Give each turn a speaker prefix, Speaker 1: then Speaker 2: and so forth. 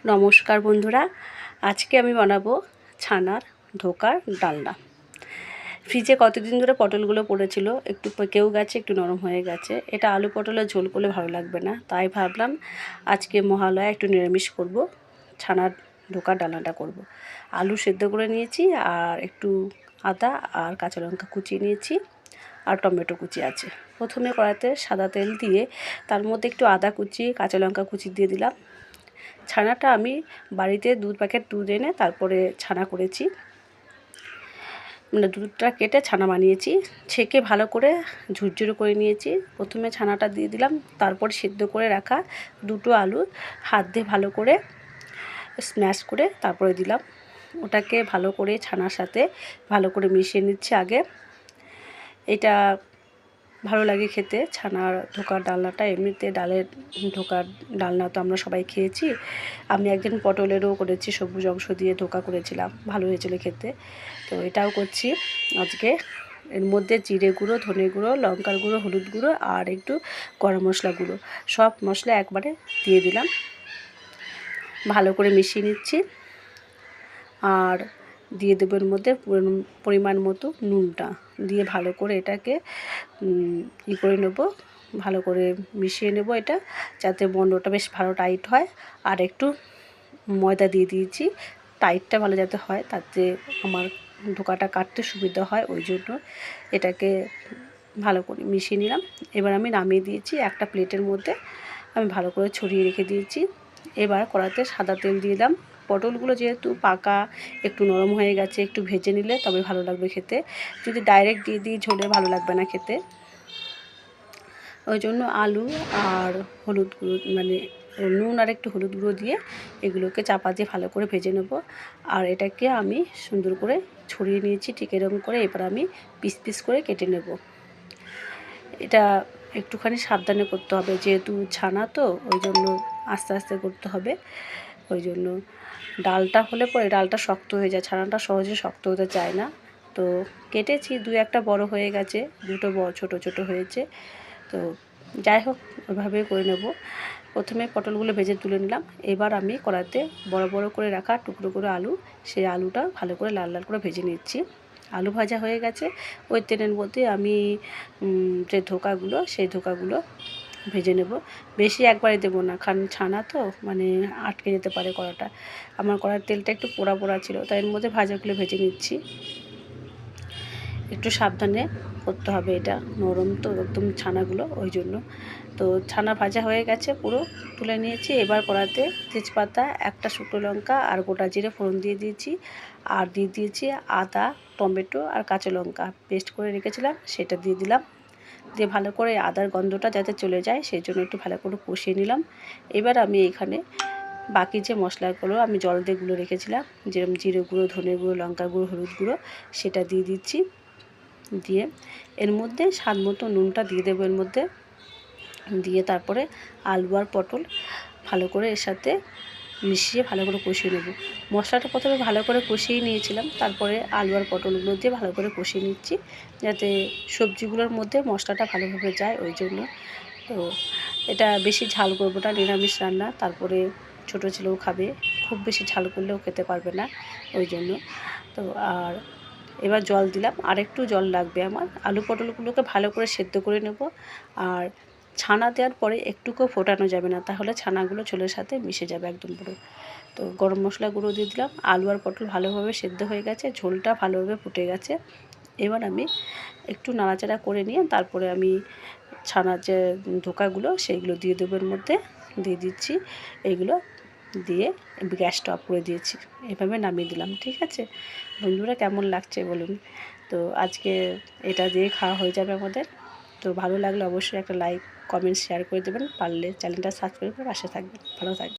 Speaker 1: নমস্কার বন্ধুরা, আজকে আমি বানাবো ছানার ধোকার ডালনা। ফ্রিজে কতদিন ধরে পটলগুলো পড়েছিল, একটু পেকেও গেছে, একটু নরম হয়ে গেছে। এটা আলু পটলের ঝোল করলে ভালো লাগবে না, তাই ভাবলাম আজকে মহালয়া একটু নিরামিষ করব, ছানার ধোকার ডালনাটা করব। আলু সেদ্ধ করে নিয়েছি, আর একটু আদা আর কাঁচা লঙ্কা কুচিয়ে নিয়েছি, আর টমেটো কুচি আছে। প্রথমে কড়াইতে সাদা তেল দিয়ে তার মধ্যে একটু আদা কুচি, কাঁচা লঙ্কা কুচি দিয়ে দিলাম। ছানাটা আমি বাড়িতে 2 প্যাকেট দুধ এনে তারপরে ছানা করেছি, মানে দুধটা কেটে ছানা বানিয়েছি। ছেঁকে ভালো করে ঝুরঝুরে করে নিয়েছি। প্রথমে ছানাটা দিয়ে দিলাম, তারপর সিদ্ধ করে রাখা দুটো আলু হাত দিয়ে ভালো করে স্ম্যাশ করে তারপরে দিলাম। ওটাকে ভালো করে ছানার সাথে ভালো করে মিশিয়ে নিচ্ছি আগে। এটা ভালো লাগে খেতে, ছানার ধোকার ডালনাটা। এমনিতে ডালের ধোকার ডালনা তো আমরা সবাই খেয়েছি। আমি একদিন পটলেরও করেছি, সবুজ অংশ দিয়ে ধোকা করেছিলাম, ভালো হয়েছিল খেতে। তো এটাও করছি আজকে। এর মধ্যে জিরে গুঁড়ো, ধনে গুঁড়ো, লঙ্কার গুঁড়ো, হলুদ গুঁড়ো আর একটু গরম মশলা গুঁড়ো, সব মশলা একবারে দিয়ে দিলাম। ভালো করে মিশিয়ে নিচ্ছি, আর দিয়ে দেবো এর মধ্যে পরিমাণ মতো নুনটা দিয়ে ভালো করে এটাকে করে নেব, ভালো করে মিশিয়ে নেব এটা, যাতে বন্ধটা বেশ ভালো টাইট হয়। আর একটু ময়দা দিয়ে দিয়েছি, টাইটটা ভালো যাতে হয়, তাতে আমার ধোকাটা কাটতে সুবিধা হয়, ওই জন্য এটাকে ভালো করে মিশিয়ে নিলাম। এবার আমি নামিয়ে দিয়েছি একটা প্লেটের মধ্যে, আমি ভালো করে ছড়িয়ে রেখে দিয়েছি। এবার কড়াতে সাদা তেল দিয়ে দিলাম। পটলগুলো যেহেতু পাকা, একটু নরম হয়ে গেছে, একটু ভেজে নিলে তবে ভালো লাগবে খেতে। যদি ডাইরেক্ট দিয়ে দিই ঝোলে ভালো লাগবে না খেতে, ওই জন্য আলু আর হলুদ গুঁড়ো, মানে নুন আর একটু হলুদ গুঁড়ো দিয়ে এগুলোকে চাপা দিয়ে ভালো করে ভেজে নেব। আর এটাকে আমি সুন্দর করে ছড়িয়ে নিয়েছি ঠিক এরকম করে। এবার আমি পিস পিস করে কেটে নেব। এটা একটুখানি সাবধানে করতে হবে, যেহেতু ছানা তো, ওই জন্য আস্তে আস্তে করতে হবে। ওই জন্য ডালটা হলে পরে ডালটা শক্ত হয়ে যায়, ছানাটা সহজে শক্ত হতে চায় না। তো কেটেছি, 2-1টা বড় হয়ে গেছে, 2টো বড় ছোটো ছোটো হয়েছে। তো যাই হোক, ওইভাবেই করে নেব। প্রথমে পটলগুলো ভেজে তুলে নিলাম। এবার আমি কড়াইতে বড় বড় করে রাখা টুকরো করে আলু, সেই আলুটা ভালো করে লাল লাল করে ভেজে নিচ্ছি। আলু ভাজা হয়ে গেছে, ওই তেলের মধ্যে আমি যে ধোকাগুলো, সেই ধোকাগুলো ভেজে নেব। বেশি একবারে দেবো না, কারণ ছানা তো মানে আটকে যেতে পারে কড়াটা। আমার কড়ার তেলটা একটু পোড়া পোড়া ছিল, তাই এর মধ্যে ভাজাগুলো ভেজে নিচ্ছি। একটু সাবধানে করতে হবে, এটা নরম তো একদম ছানাগুলো, ওই জন্য। তো ছানা ভাজা হয়ে গেছে, পুরো তুলে নিয়েছি। এবার কড়াতে তেজপাতা, একটা শুকনো লঙ্কা আর গোটা জিরে ফোড়ন দিয়ে দিয়েছি, আর দিয়ে দিয়েছি আদা, টমেটো আর কাঁচা লঙ্কা পেস্ট করে রেখেছিলাম, সেটা দিয়ে দিলাম। দিয়ে ভালো করে আদার গন্ধটা যাতে চলে যায়, সেই জন্য একটু ভালো করে কষিয়ে নিলাম। এবার আমি এখানে বাকি যে মশলাগুলো আমি জল দিয়ে গুঁড়ো রেখেছিলাম, যেরকম জিরে গুঁড়ো, ধনে গুঁড়ো, লঙ্কা গুঁড়ো, হলুদ গুঁড়ো, সেটা দিয়ে দিচ্ছি। দিয়ে এর মধ্যে স্বাদ মতো নুনটা দিয়ে দেবো এর মধ্যে, দিয়ে তারপরে আলু আর পটল ভালো করে এর সাথে মিশিয়ে ভালো করে কষিয়ে নেব। মশলাটা প্রথমে ভালো করে কষিয়ে নিয়েছিলাম, তারপরে আলু আর পটলগুলো দিয়ে ভালো করে কষিয়ে নিচ্ছি, যাতে সবজিগুলোর মধ্যে মশলাটা ভালোভাবে যায়, ওই জন্য। তো এটা বেশি ঝাল করবো না, নিরামিষ রান্না, তারপরে ছোটো ছেলেও খাবে, খুব বেশি ঝাল করলেও খেতে পারবে না, ওই জন্য। তো আর এবার জল দিলাম, আর একটু জল লাগবে আমার। আলু পটলগুলোকে ভালো করে সেদ্ধ করে নেব, আর ছানা দেওয়ার পরে একটুকুও ফোটানো যাবে না, তাহলে ছানাগুলো ঝোলের সাথে মিশে যাবে একদম পুরো। তো গরম মশলা গুঁড়ো দিয়ে দিলাম। আলু আর পটল ভালোভাবে সেদ্ধ হয়ে গেছে, ঝোলটা ভালোভাবে ফুটে গেছে। এবার আমি একটু নাড়াচাড়া করে নিয়ে তারপরে আমি ছানার যে ধোকাগুলো সেইগুলো দিয়ে দেবো এর মধ্যে, দিয়ে দিচ্ছি। এইগুলো দিয়ে গ্যাসটা অফ করে দিয়েছি, এভাবে নামিয়ে দিলাম। ঠিক আছে বন্ধুরা, কেমন লাগছে বলুন। তো আজকে এটা দিয়ে খাওয়া হয়ে যাবে আমাদের। তো ভালো লাগলে অবশ্যই একটা লাইক, কমেন্ট, শেয়ার করে দেবেন, পারলে চ্যানেলটা সাবস্ক্রাইব করে পাশে থাকবেন। ভালো থাকবেন।